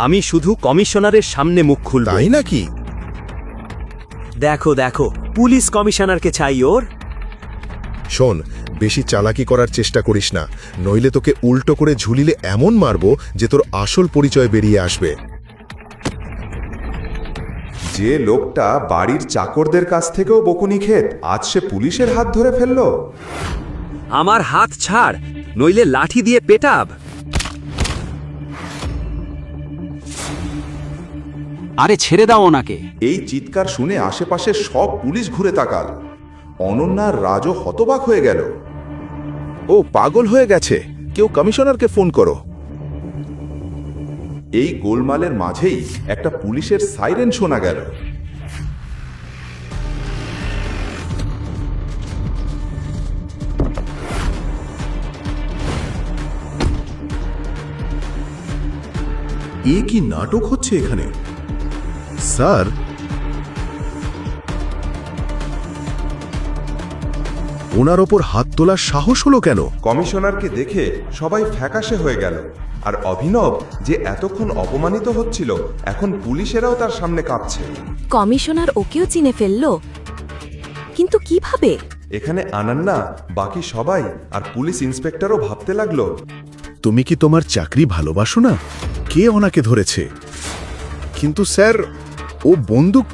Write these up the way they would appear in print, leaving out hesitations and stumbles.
আমি শুধু কমিশনারের সামনে মুখ খুলব। তাই নাকি? দেখো দেখো, পুলিশ কমিশনারকে চাই ওর। শোন, বেশি চালাকি করার চেষ্টা করিস না, নইলে তোকে উল্টো করে ঝুলিলে এমন মারবো যে তোর আসল পরিচয় বেরিয়ে আসবে। যে লোকটা বাড়ির চাকরদের কাছ থেকেও বকুনি খেত, আজ সে পুলিশের হাত ধরে ফেলল। আমার হাত ছাড়, নইলে লাঠি দিয়ে পেটাব। আরে ছেড়ে দাও ওনাকে। এই চিৎকার শুনে আশেপাশে সব পুলিশ ঘুরে তাকাল। অনন্যার রাজও হতবাক হয়ে গেল। ও পাগল হয়ে গেছে, কেউ কমিশনারকে ফোন করো। এই গোলমালের মাঝেই একটা পুলিশের সাইরেন শোনা গেল। এ কি নাটক হচ্ছে এখানে? স্যার, ওনার ওপর হাত তোলার সাহস হলো কেন? কমিশনারকে দেখে সবাই ফ্যাকাশে হয়ে গেল। আর অভিনব, যে এতক্ষণ অপমানিত হচ্ছিল, এখন পুলিশেরাও তার সামনে কাঁপছে। কমিশনার ওকেও চিনে ফেলল, কিন্তু কিভাবে? এখানে আনান্না, বাকি সবাই আর পুলিশ ইন্সপেক্টরও ভাবতে লাগলো, তুমি কি তোমার চাকরি ভালোবাসো না? কে ওনাকে ধরেছে? কিন্তু স্যার, ও বন্দুক,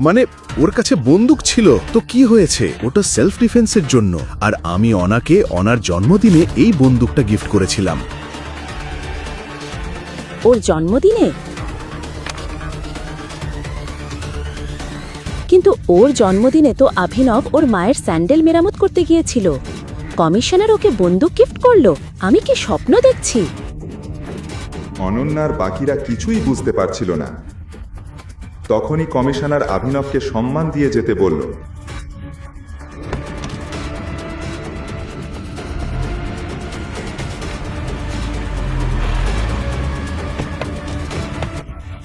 মানে ওর কাছে বন্দুক ছিল তো কি হয়েছে? ওটা সেলফ ডিফেন্সের জন্য। আর আমি ওনাকে ওনার জন্মদিনে এই বন্দুকটা গিফট করেছিলাম। ওর জন্মদিনে? কিন্তু ওর জন্মদিনে তো অভিনব ওর মায়ের স্যান্ডেল মেরামত করতে গিয়েছিল। কমিশনার ওকে বন্দুক গিফট করলো? আমি কি স্বপ্ন দেখছি? অনন্যার বাকিরা কিছুই বুঝতে পারছিল না। তখনই কমিশনার অভিনবকে সম্মান দিয়ে যেতে বলল।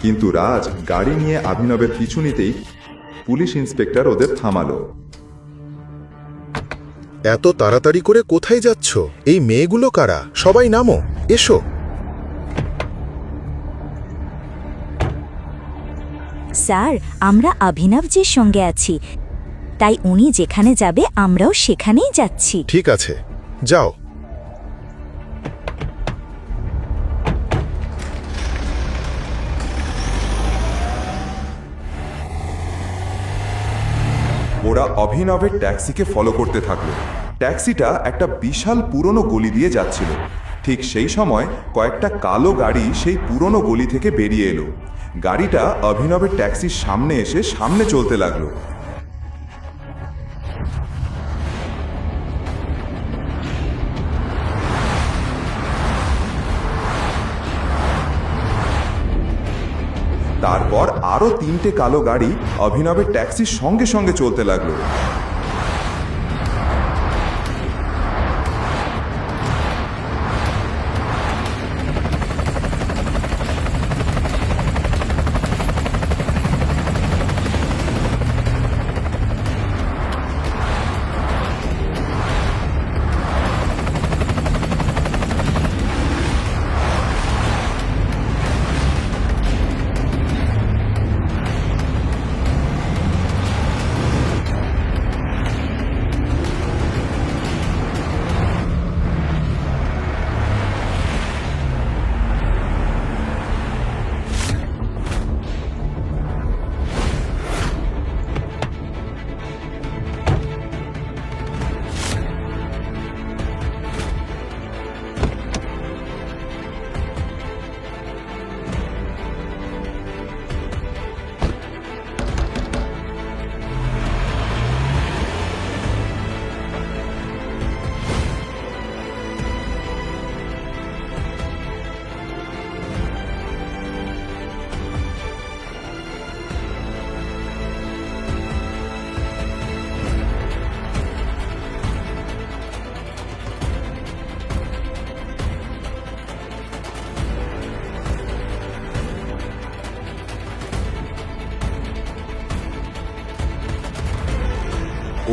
কিন্তু রাজ গাড়ি নিয়ে অভিনবের পিছু নিতেই পুলিশ ইন্সপেক্টর ওদের থামালো। এত তাড়াতাড়ি করে কোথায় যাচ্ছ? এই মেয়েগুলো কারা? সবাই নামো, এসো। স্যার, আমরা অভিনবজির সঙ্গে আছি, তাই উনি যেখানে যাবে আমরাও সেখানেই যাচ্ছি। ঠিক আছে, যাও। ওরা অভিনবের ট্যাক্সিকে ফলো করতে থাকলো। ট্যাক্সিটা একটা বিশাল পুরনো গলি দিয়ে যাচ্ছিল। ঠিক সেই সময় কয়েকটা কালো গাড়ি সেই পুরনো গলি থেকে বেরিয়ে এলো। গাড়িটা অভিনবের ট্যাক্সির সামনে এসে সামনে চলতে লাগলো। তারপর আরো 3টে কালো গাড়ি অভিনবের ট্যাক্সির সঙ্গে সঙ্গে চলতে লাগলো।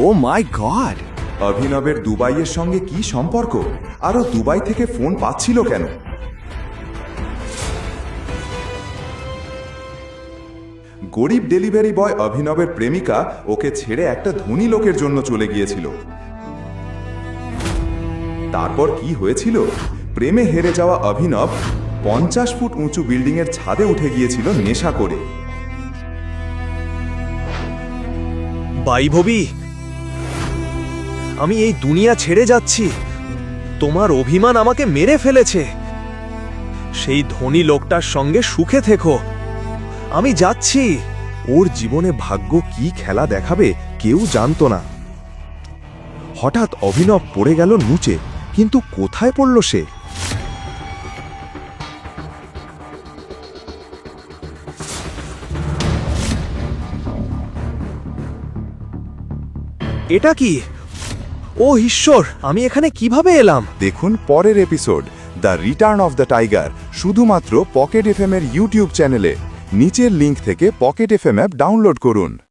ও মাই গড! অভিনবের দুবাইয়ের সঙ্গে কি সম্পর্ক? আরও দুবাই থেকে ফোন পাচ্ছিল কেন? গরিব ডেলিভারি বয় অভিনবের প্রেমিকা ওকে ছেড়ে একটা ধনী লোকের জন্য চলে গিয়েছিল। তারপর কি হয়েছিল? প্রেমে হেরে যাওয়া অভিনব 50 ফুট উঁচু বিল্ডিংয়ের ছাদে উঠে গিয়েছিল নেশা করে। বৈভবী, আমি এই দুনিয়া ছেড়ে যাচ্ছি। তোমার অভিমান আমাকে মেরে ফেলেছে। সেই ধনী লোকটার সঙ্গে সুখে থেকো। আমি যাচ্ছি। ওর জীবনে ভাগ্য কি খেলা দেখাবে কেউ জানতো না। হঠাৎ অভিনব পড়ে গেল নুচে, কিন্তু কোথায় পড়ল সে? এটা কি? ও ঈশ্বর, আমি এখানে কিভাবে এলাম? দেখুন পরের episode the return of the tiger শুধুমাত্র পকেট এফএম এর ইউটিউব চ্যানেলে। নিচের লিংক থেকে পকেট এফএম অ্যাপ ডাউনলোড করুন।